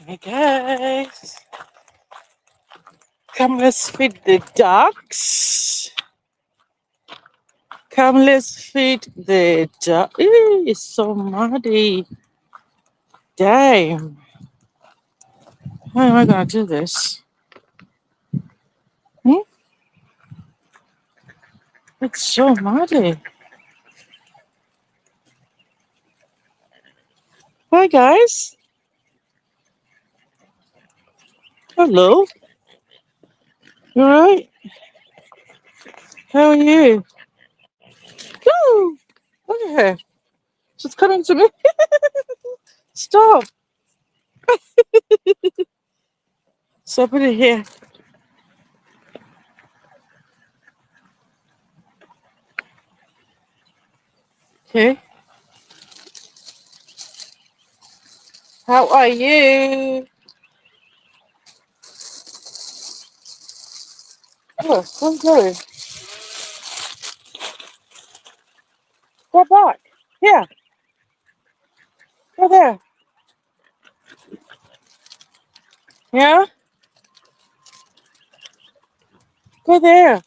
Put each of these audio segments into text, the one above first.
Hey guys, come let's feed the ducks. Come let's feed the duck. It's so muddy. Damn. How am I gonna do this? Hmm? It's so muddy. Hi guys. Hello. You alright? How are you? Woo! Look at her. She's coming to me. Stop. So I put it here. Okay. How are you? Oh, don't go. Go back. Here. Go there. Yeah? Go there.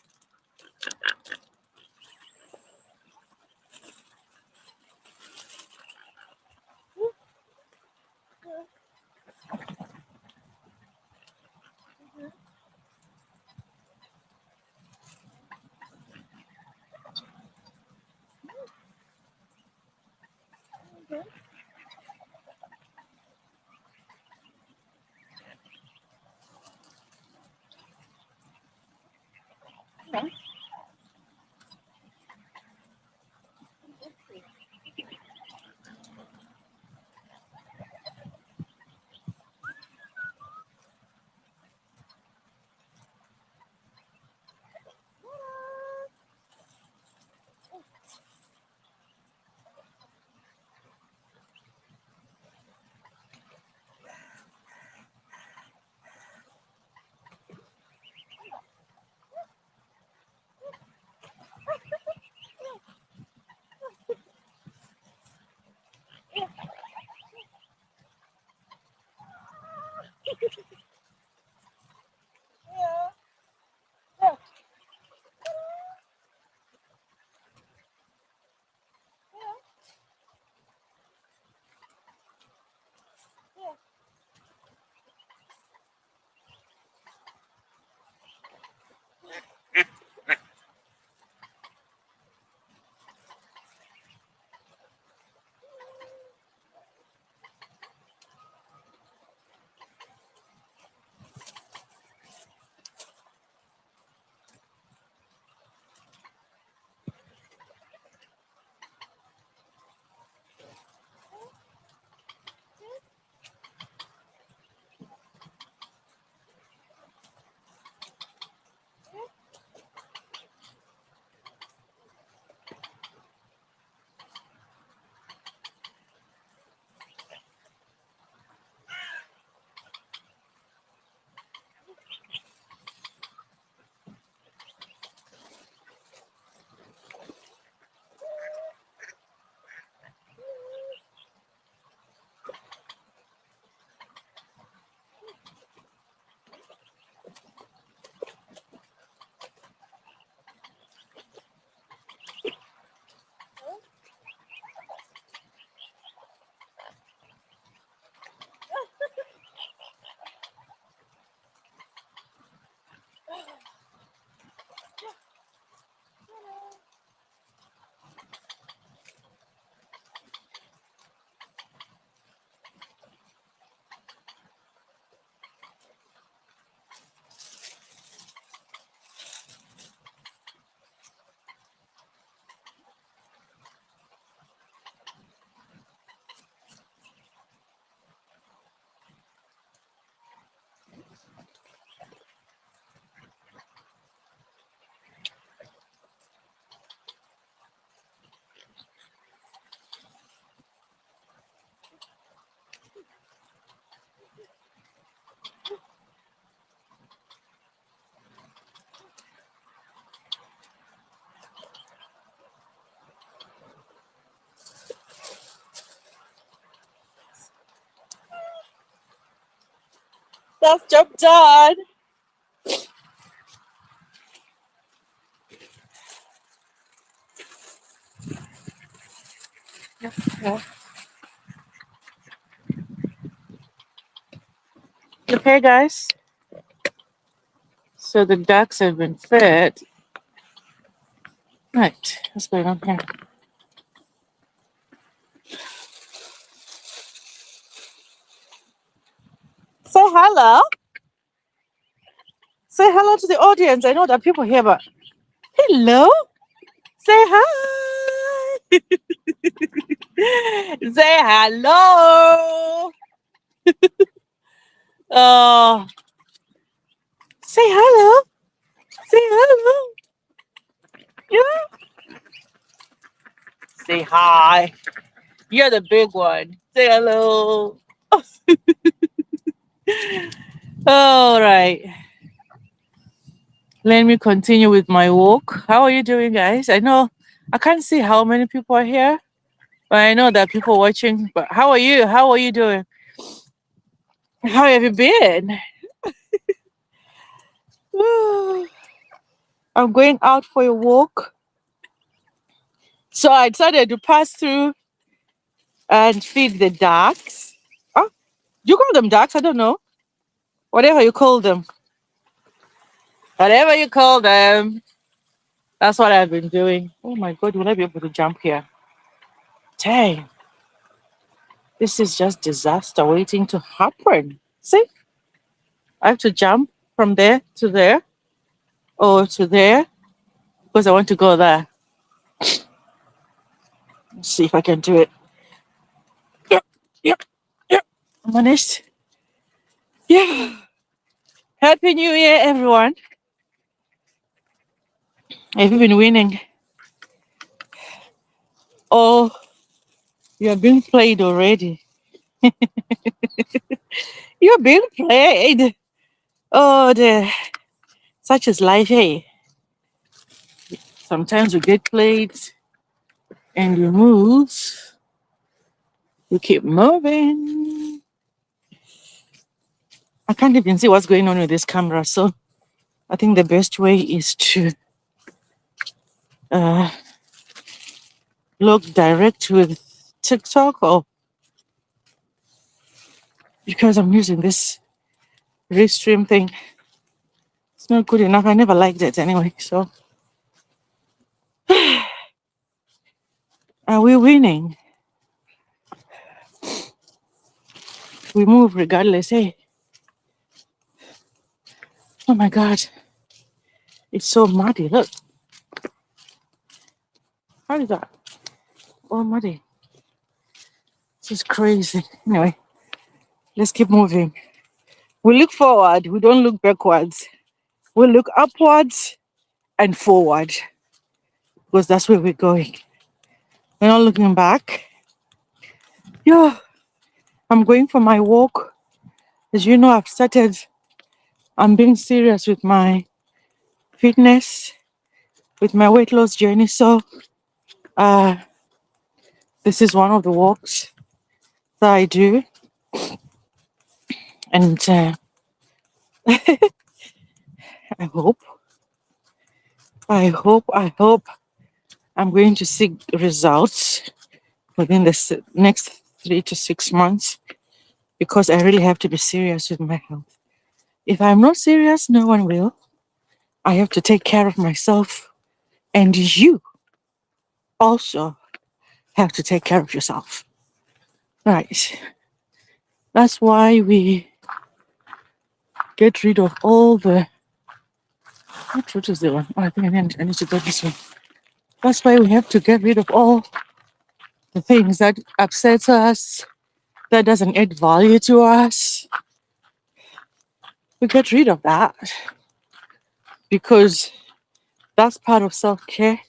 That's job done. Yeah. Okay, guys. So the ducks have been fed. Right. What's going on here? Say hello. Say hello to the audience. I know there are people here, but hello. Say hi. Say hello. Uh, say hello. Say hello. Yeah. Say hi. You're the big one. Say hello. All right. Let me continue with my walk. How are you doing, guys? I know I can't see how many people are here, but I know that people watching. But how are you? How are you doing? How have you been? I'm going out for a walk. So I decided to pass through and feed the ducks. Oh, you call them ducks? I don't know. Whatever you call them. Whatever you call them. That's what I've been doing. Oh my God, will I be able to jump here? Dang. This is just disaster waiting to happen. See? I have to jump from there to there or to there because I want to go there. Let's see if I can do it. Yep, yep, yep. I managed. Yeah. Happy New Year, everyone. Have you been winning? Oh, you're being played already. You're being played. Oh, such is life, hey. Sometimes you get played and you move. You keep moving. I can't even see what's going on with this camera, so I think the best way is to uh, look direct with TikTok or because I'm using this Restream thing. It's not good enough. I never liked it anyway. So, are we winning? We move regardless. Hey, oh my God, it's so muddy. Look, how is that? Oh, muddy. This is crazy. Anyway, let's keep moving. We look forward. We don't look backwards. We look upwards and forward because that's where we're going. We're not looking back. Yeah, I'm going for my walk. As you know, I'm being serious with my fitness, with my weight loss journey. So, this is one of the walks that I do. And I hope I'm going to see results within the next 3 to 6 months because I really have to be serious with my health. If I'm not serious, no one will. I have to take care of myself, and you also have to take care of yourself. Right. That's why we get rid of all the. What route is the one? Oh, I think I need to go this way. That's why we have to get rid of all the things that upsets us, that doesn't add value to us. We get rid of that because that's part of self-care.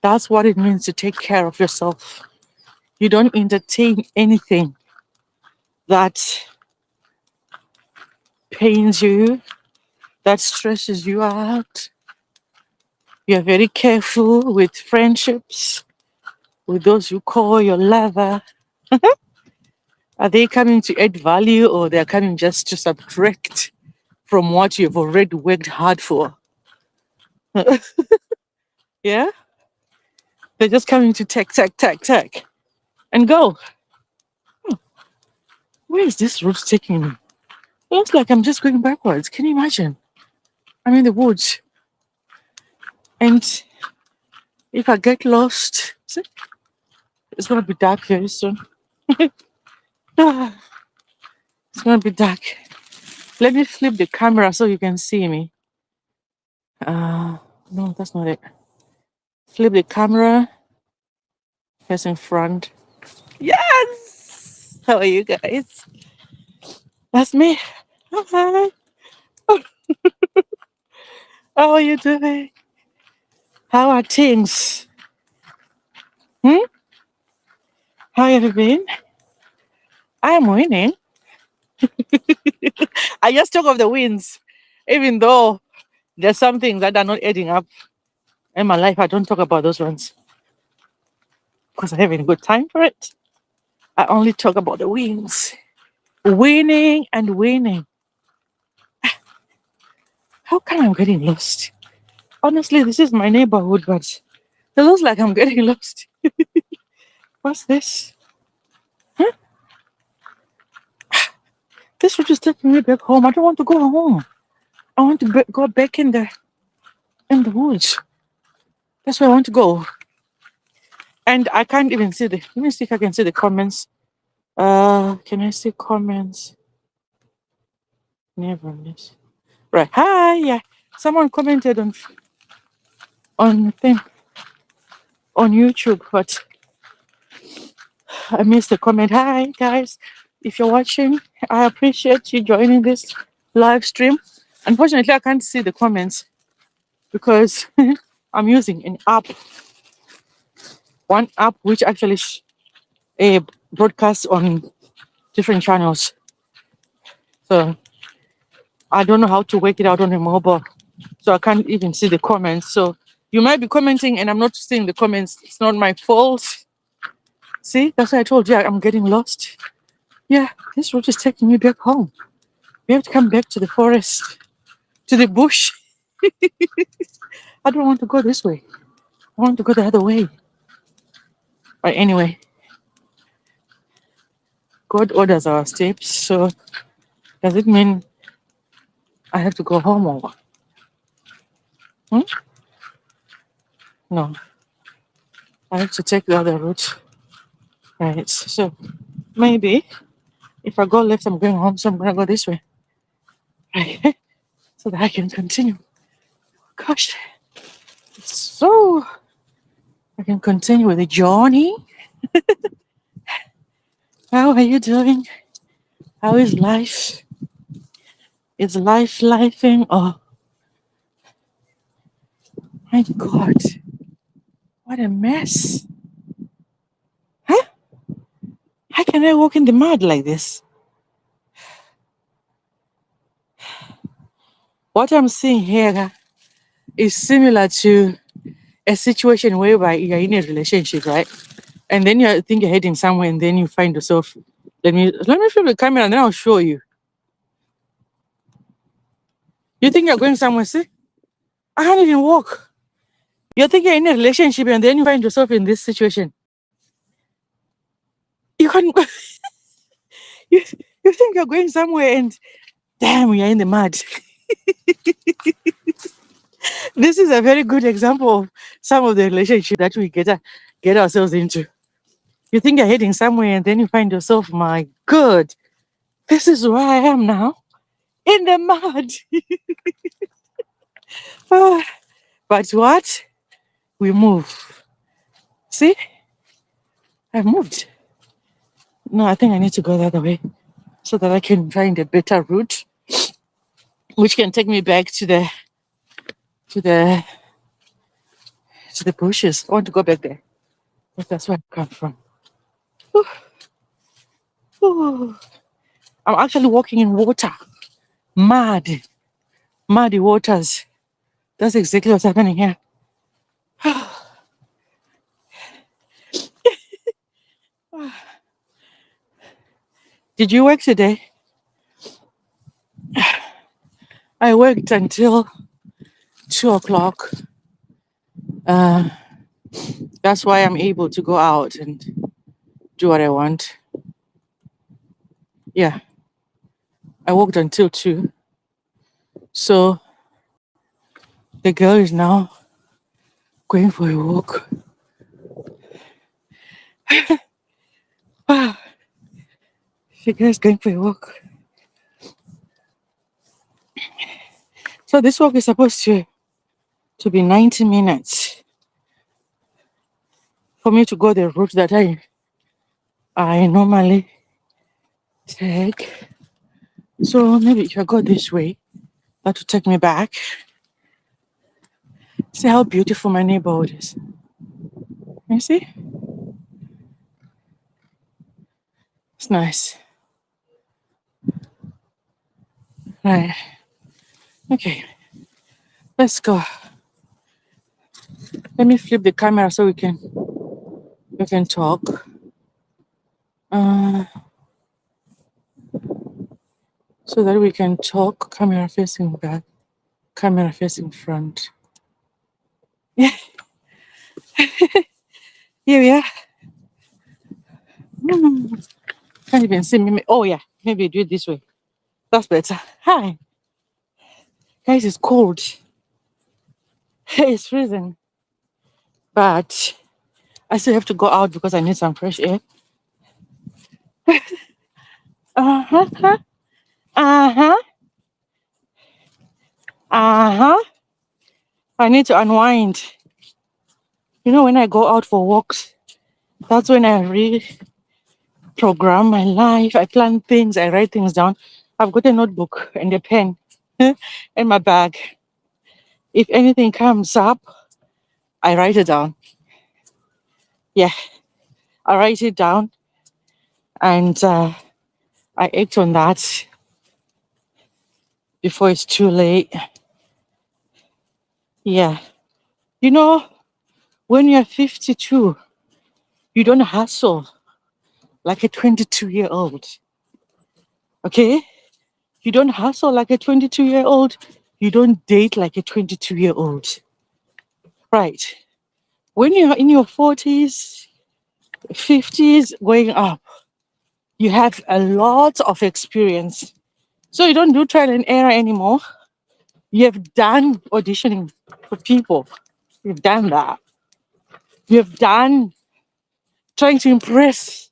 That's what it means to take care of yourself. You don't entertain anything that pains you, that stresses you out. You're very careful with friendships, with those you call your lover. Are they coming to add value or they're coming just to subtract from what you've already worked hard for. Yeah? They're just coming to take, and go. Where is this route taking me? It looks like I'm just going backwards. Can you imagine? I'm in the woods. And if I get lost, see, it's going to be dark very soon. Ah, it's going to be dark. Let me flip the camera so you can see me. No, that's not it. Flip the camera. Facing front. Yes! How are you guys? That's me. Hi. How are you doing? How are things? Hmm? How have you been? I am winning. I just talk of the wins. Even though there's some things that are not adding up in my life, I don't talk about those ones because I'm having a good time for it. I only talk about the wins. Winning and winning. How come I'm getting lost? Honestly, this is my neighborhood, but it looks like I'm getting lost. What's this? Huh? This route is taking me back home. I don't want to go home. I want to go back in the woods. That's where I want to go. And I can't even see the. Let me see if I can see the comments. Can I see comments? Never miss. Right. Hi. Yeah. Someone commented on thing on YouTube, but I missed the comment. Hi guys. If you're watching, I appreciate you joining this live stream. Unfortunately, I can't see the comments because I'm using an app, one app which actually broadcasts on different channels. So I don't know how to work it out on a mobile. So I can't even see the comments. So you might be commenting and I'm not seeing the comments. It's not my fault. See, that's why I told you I'm getting lost. Yeah, this road is taking me back home. We have to come back to the forest, to the bush. I don't want to go this way. I want to go the other way. But anyway, God orders our steps. So does it mean I have to go home or what? Hmm? No, I have to take the other route. Right. So maybe if I go left, I'm going home. So I'm going to go this way. Right. So that I can continue. Gosh. So I can continue with the journey. How are you doing? How is life? Is life lifing? Oh my God. What a mess. Huh? How can I walk in the mud like this? What I'm seeing here is similar to a situation whereby you're in a relationship, right? And then you think you're heading somewhere and then you find yourself. Let me flip the camera and then I'll show you. You think you're going somewhere, see? I can't even walk. You think you're in a relationship and then you find yourself in this situation. You can't you, you think you're going somewhere and damn, you're in the mud. This is a very good example of some of the relationships that we get ourselves into. You think you're heading somewhere and then you find yourself, my God, this is where I am now. In the mud. Ah, but what? We move. See? I moved. No, I think I need to go the other way so that I can find a better route, which can take me back to the to the bushes. I want to go back there. But that's where I come from. Whew. Whew. I'm actually walking in water. Mud. Muddy waters. That's exactly what's happening here. Did you work today? I worked until 2 o'clock. Uh, that's why I'm able to go out and do what I want. Yeah, I worked until 2. So the girl is now going for a walk. Wow, the girl is going for a walk. So this walk is supposed to be 90 minutes for me to go the route that I normally take. So maybe if I go this way, that will take me back. See how beautiful my neighborhood is. You see? It's nice. Right. Okay. Let's go. Let me flip the camera so we can talk. Uh, so that we can talk. Camera facing back. Camera facing front. Yeah. Here we are. Can't even see me. Oh yeah. Maybe do it this way. That's better. Hi. Guys, it's cold. It's freezing. But I still have to go out because I need some fresh air. Uh-huh. Uh-huh. Uh-huh. I need to unwind. You know, when I go out for walks, that's when I reprogram my life. I plan things, I write things down. I've got a notebook and a pen in my bag. If anything comes up, I write it down. Yeah, I write it down and I act on that before it's too late. Yeah. You know, when you're 52, you don't hustle like a 22-year-old. Okay? You don't hustle like a 22-year-old. You don't date like a 22-year-old. Right. When you're in your 40s, 50s, going up, you have a lot of experience. So you don't do trial and error anymore. You have done auditioning for people. You've done that. You have done trying to impress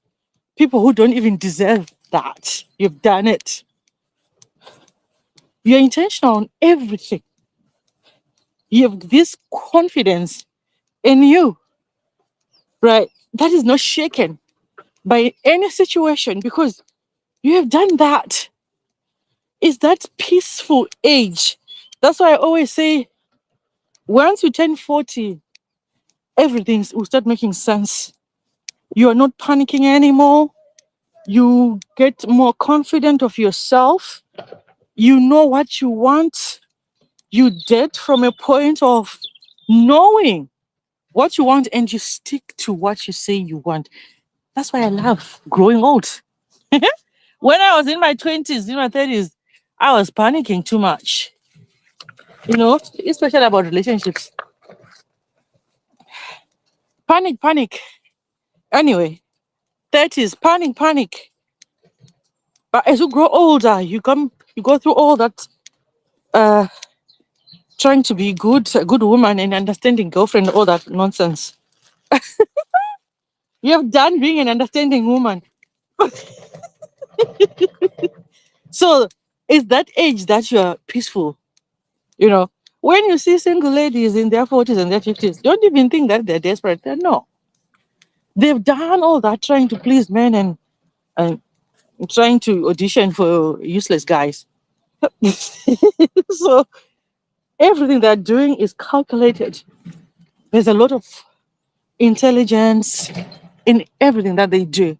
people who don't even deserve that. You've done it. You're intentional on everything. You have this confidence in you, right? That is not shaken by any situation because you have done that. It's that peaceful age. That's why I always say once you turn 40, everything will start making sense. You are not panicking anymore. You get more confident of yourself. You know what you want. You date from a point of knowing what you want and you stick to what you say you want. That's why I love growing old. When I was in my 20s, in my 30s, I was panicking too much, especially about relationships. Panic, panic. Anyway, 30s, panic, panic. But as you grow older, you go through all that uh trying to be a good woman and understanding girlfriend, all that nonsense. You have done being an understanding woman. So it's that age that you're peaceful, you know. When you see single ladies in their 40s and their 50s, don't even think that they're desperate. No. They've done all that trying to please men and trying to audition for useless guys. So everything they're doing is calculated. There's a lot of intelligence in everything that they do.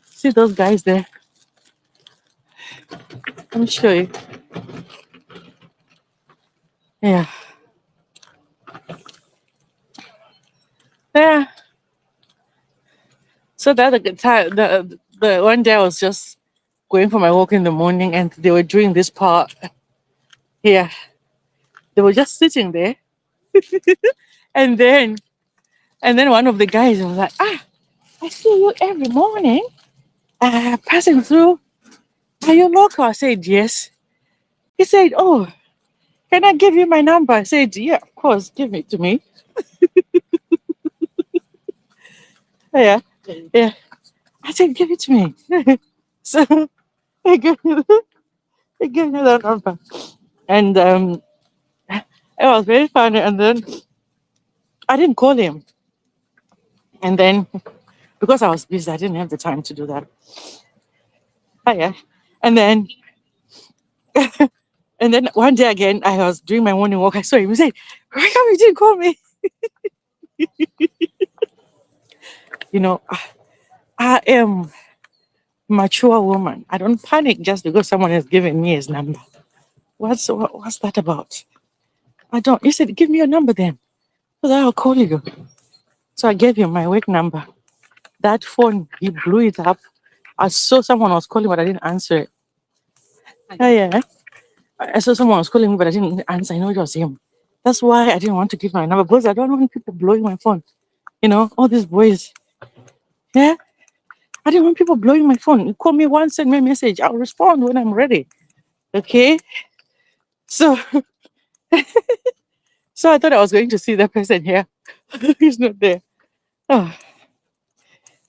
See those guys there? Let me show you. Yeah. Yeah. So that the guitar, the one day I was just going for my walk in the morning, and they were doing this part here. They were just sitting there, and then one of the guys was like, I see you every morning, passing through. Are you local? I said yes. He said, oh, can I give you my number? I said, yeah, of course, give it to me. Yeah, yeah. I said, give it to me. So I gave you, I gave you that number, and it was very funny. And then I didn't call him, and then because I was busy, I didn't have the time to do that. Yeah, and then one day again, I was doing my morning walk. I saw him. He said, "How come you didn't call me?" You know, I am mature woman. I don't panic just because someone has given me his number. What's that about? I don't. He said, "Give me your number then, so that I'll call you." So I gave him my work number. That phone, he blew it up. I saw someone was calling, but I didn't answer it. Yeah. I saw someone was calling me, but I didn't answer. I know it was him. That's why I didn't want to give my number because I don't want people blowing my phone. You know, all these boys. Yeah. I didn't want people blowing my phone. You call me once, send me a message. I'll respond when I'm ready. Okay. So, so I thought I was going to see that person here. He's not there. Oh,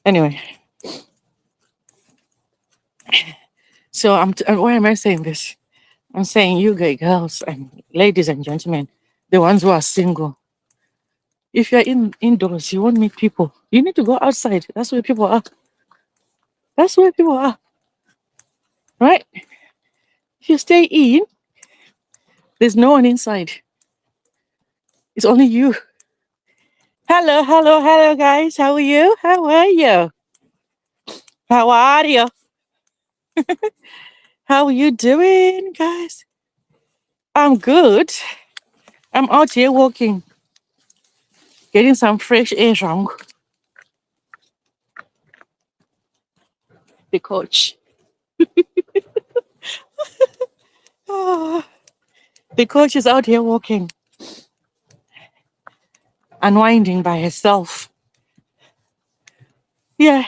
anyway. So why am I saying this? I'm saying you girls and ladies and gentlemen, the ones who are single. If you're indoors, you won't meet people. You need to go outside. That's where people are. That's where people are. Right? If you stay in, there's no one inside. It's only you. Hello, guys. How are you? How are you? How are you? How are you doing, guys? I'm good. I'm out here walking, getting some fresh air from the coach. Ah, the coach is out here walking, unwinding by herself. Yeah.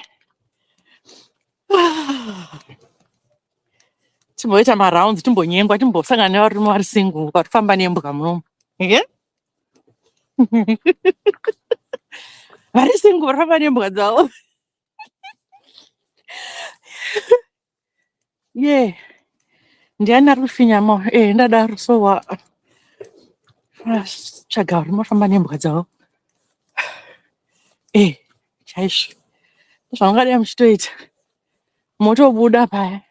Timboita marounds, timbonyengwa, timbosangana varume vari single, ukatofamba nembuka munomu. Yeah? Vari single varifamba nembuka dzavo. Yeah. Ndiani ari kufinyamo? Ndada rusowa. Tsvaga varume vafamba nembuka dzavo. Chaizvo. Zvaungadai muchitoita. Motobuda paya.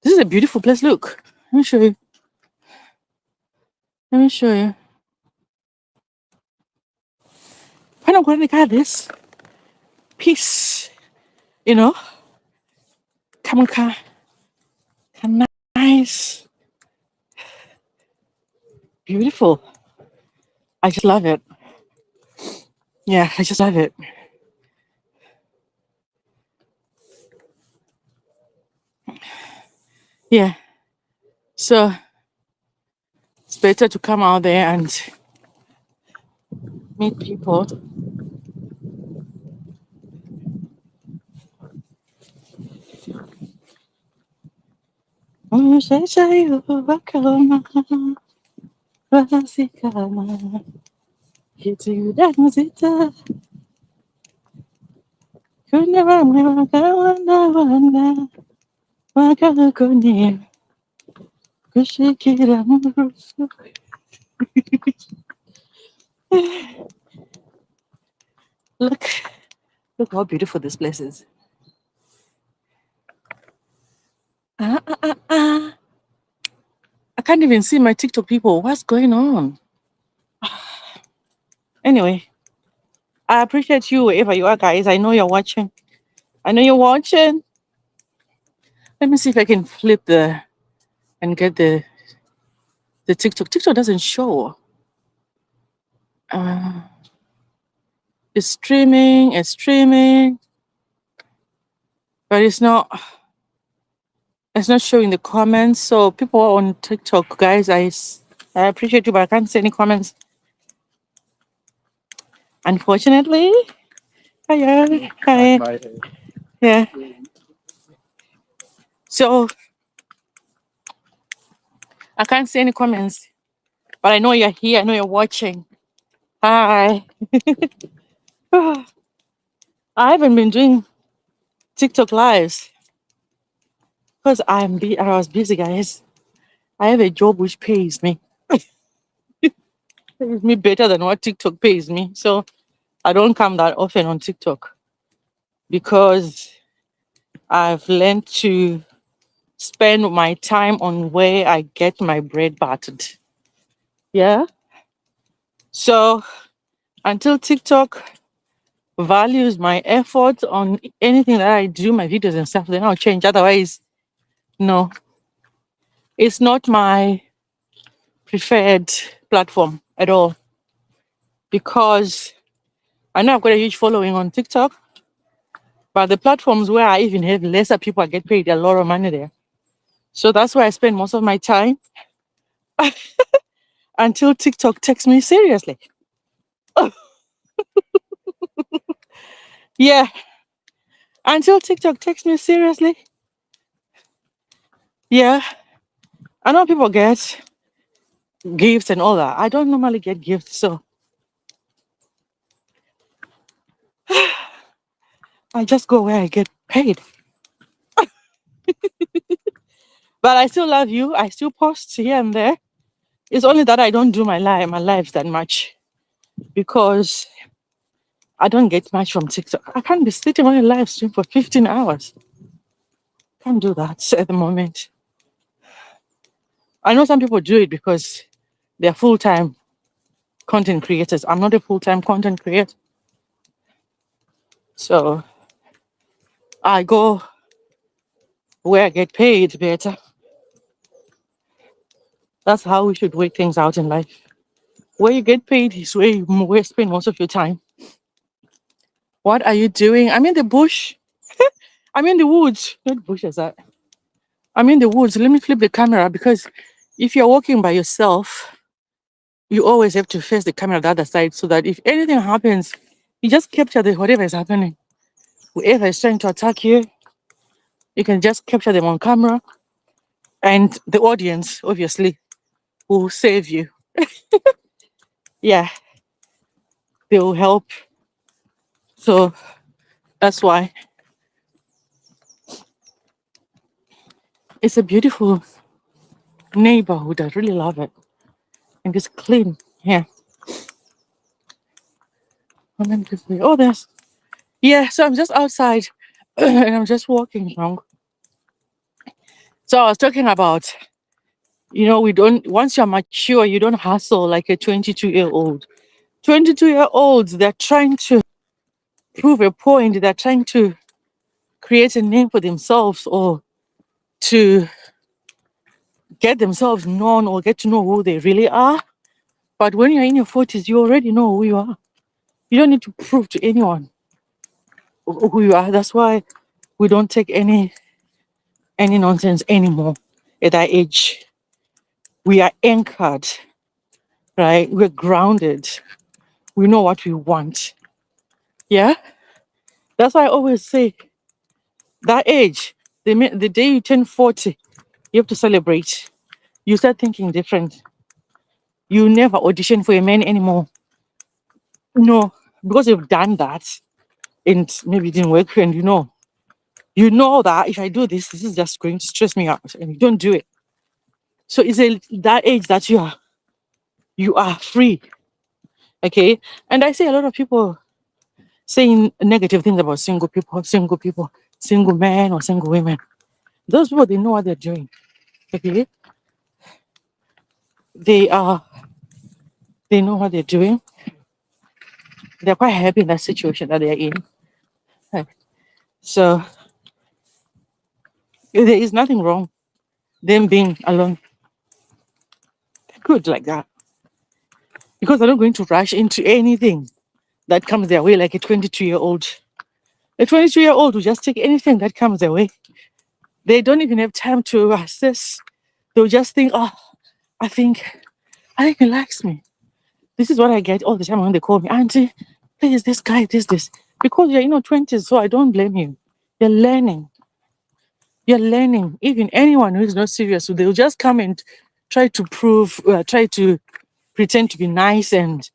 This is a beautiful place. Look. Let me show you. Let me show you. Panokuoneka this peace, you know, kamuka, nice, beautiful. I just love it. Yeah, I just love it. Yeah. So it's better to come out there and meet people. Look how beautiful this place is. I can't even see my TikTok people. What's going on? Anyway, I appreciate you wherever you are, guys. I know you're watching. I know you're watching. Let me see if I can flip and get the TikTok. TikTok doesn't show. It's streaming, but it's not. It's not showing the comments. So people on TikTok, guys, I appreciate you, but I can't see any comments. Unfortunately. Hi. Hi. Yeah. So I can't see any comments, but I know you're here. I know you're watching. Hi. I haven't been doing TikTok lives because I was busy, guys. I have a job which pays me better than what TikTok pays me. So I don't come that often on TikTok because I've learned to spend my time on where I get my bread buttered. Yeah. So until TikTok values my effort on anything that I do, my videos and stuff, then I'll change. Otherwise, no, it's not my preferred platform at all because I know I've got a huge following on TikTok, but the platforms where I even have lesser people, I get paid a lot of money there. So that's where I spend most of my time until TikTok takes me seriously. Yeah, until TikTok takes me seriously. Yeah, I know people get gifts and all that. I don't normally get gifts, so I just go where I get paid. But I still love you. I still post here and there. It's only that I don't do my lives that much because I don't get much from TikTok. I can't be sitting on a live stream for 15 hours. Can't do that at the moment. I know some people do it because they're full-time content creators. I'm not a full-time content creator. So I go where I get paid better. That's how we should work things out in life. Where you get paid is where you spend most of your time. What are you doing? I'm in the bush. I'm in the woods. Not bush as that. I'm in the woods. Let me flip the camera because if you're walking by yourself, you always have to face the camera the other side so that if anything happens, you just capture whatever is happening. Whoever is trying to attack you, you can just capture them on camera. And the audience, obviously, will save you. Yeah, they will help. So that's why it's a beautiful neighborhood. I really love it. And it's clean. Yeah. Oh, there's. Yeah, so I'm just outside and I'm just walking along. So I was talking about, we don't, once you're mature, you don't hustle like a 22-year-old. 22-year-olds, they're trying to prove a point, they're trying to create a name for themselves or to get themselves known or get to know who they really are. But when you're in your 40s, you already know who you are. You don't need to prove to anyone who you are. That's why we don't take any nonsense anymore at that age. We are anchored, right? We're grounded. We know what we want. Yeah? That's why I always say that age, the day you turn 40, you have to celebrate. You start thinking different. You never audition for a man anymore. No, because you've done that and maybe it didn't work and you know that if I do this, this is just going to stress me out and you don't do it. So it's that age that you are free. Okay. And I see a lot of people saying negative things about single people, single men or single women. Those people, they know what they're doing. Okay. They are they know what they're doing. They're quite happy in that situation that they're in. Right. So there is nothing wrong them being alone. They're good like that. Because they're not going to rush into anything that comes their way like a 22-year-old. A 22-year-old will just take anything that comes their way. They don't even have time to assess. They'll just think, oh, I think he likes me. This is what I get all the time when they call me, Auntie, please, this guy, this. Because you're in your 20s, so I don't blame you. You're learning. You're learning. Even anyone who is not serious, they'll just come and try to pretend to be nice and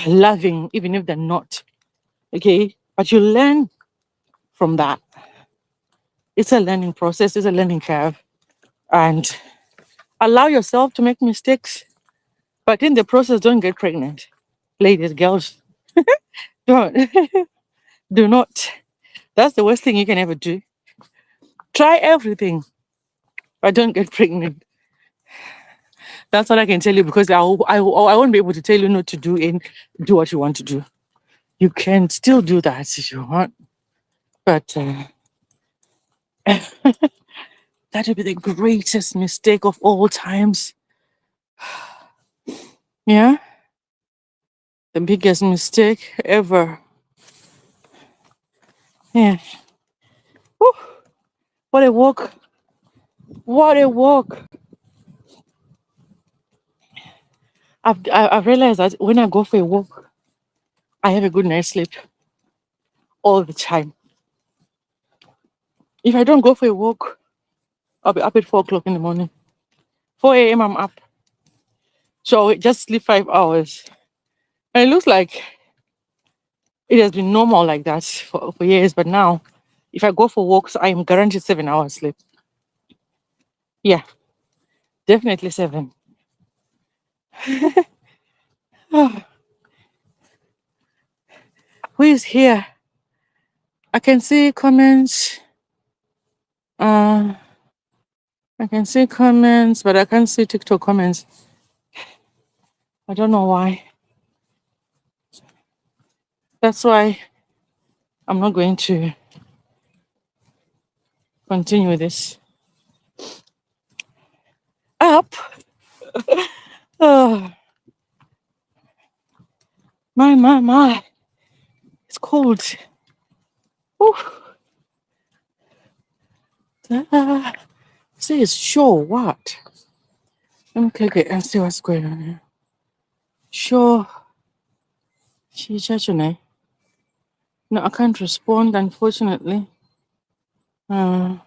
loving, even if they're not. Okay? But you learn from that. It's a learning process, it's a learning curve. And allow yourself to make mistakes, but in the process, don't get pregnant. Ladies, girls, don't. Do not. That's the worst thing you can ever do. Try everything, but don't get pregnant. That's all I can tell you because I won't be able to tell you not to do and do what you want to do. You can still do that if you want, but that would be the greatest mistake of all times. Yeah, the biggest mistake ever. Yeah. Whew. What a walk! What a walk! I've realized that when I go for a walk, I have a good night's sleep all the time. If I don't go for a walk, I'll be up at 4 o'clock in the morning. 4 a.m. I'm up. So I just sleep 5 hours. And it looks like it has been normal like that for years. But now, if I go for walks, I am guaranteed 7 hours sleep. Yeah, definitely 7. Who is here? I can see comments. Uh, I can see comments, but I can't see TikTok comments. I don't know why. That's why I'm not going to continue with this. Up. Oh, my. It's cold. Ooh. Says sure what? Let me click it and see what's going on here. Sure. No, I can't respond, unfortunately. I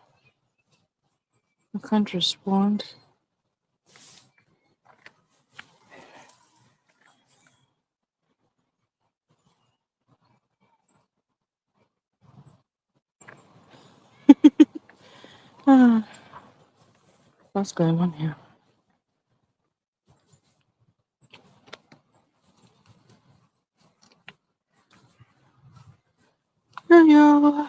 can't respond. What's going on here? Yo.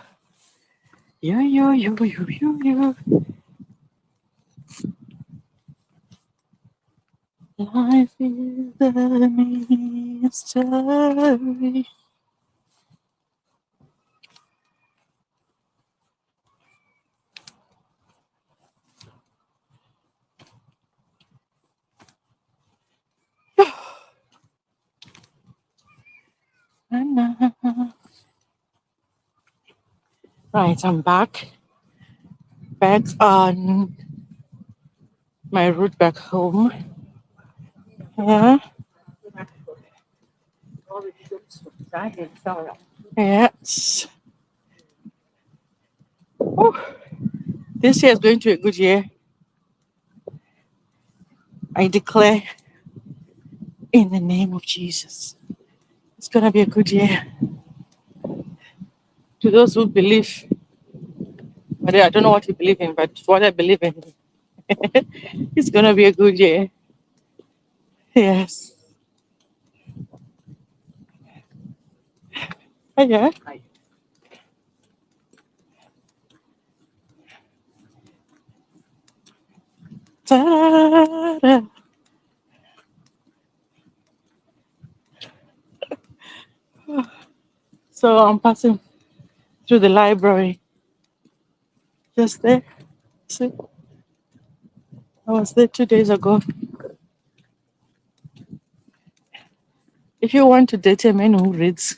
Life is a mystery. Right, I'm back. Back on my route back home. Yeah. Yes. Whew. This year is going to be a good year. I declare in the name of Jesus. It's going to be a good year. To those who believe, but I don't know what you believe in, but what I believe in, it's going to be a good year. Yes. Yeah. Ta-da. So I'm passing through the library. Just there. See, I was there 2 days ago. If you want to date a man who reads,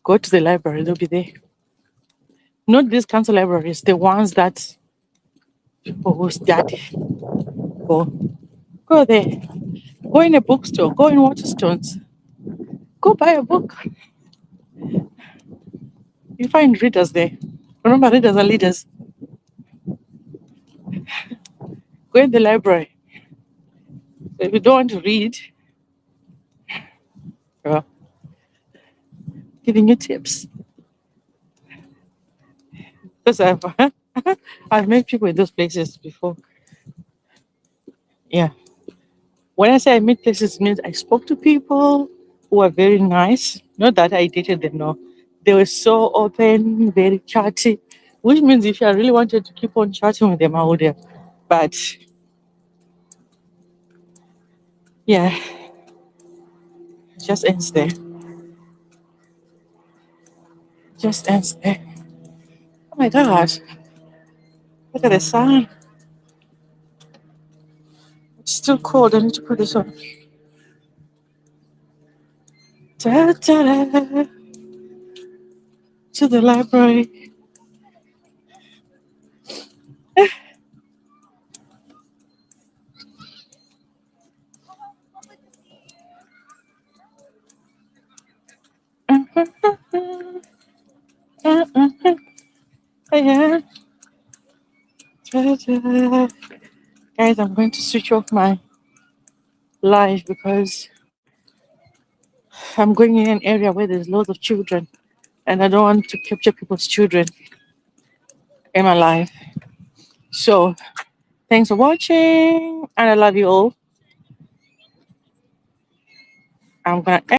go to the library, they'll be there. Not these council libraries, the ones that people who study go. Go there. Go in a bookstore. Go in Waterstones. Go buy a book. You find readers there. Remember, readers are leaders. Go in the library. So if you don't want to read, well, giving you tips. Because I've met people in those places before. Yeah. When I say I met places, it means I spoke to people who were very nice. Not that I dated them, no. They were so open, very chatty, which means if I really wanted to keep on chatting with them, I would have. But yeah, it just ends there. Just ends there. Oh my God, look at the sun. It's still cold. I need to put this on. Da, da, da, to the library. Yeah. Da, da. Guys, I'm going to switch off my live because I'm going in an area where there's lots of children and I don't want to capture people's children in my life. So, thanks for watching and I love you all. I'm going to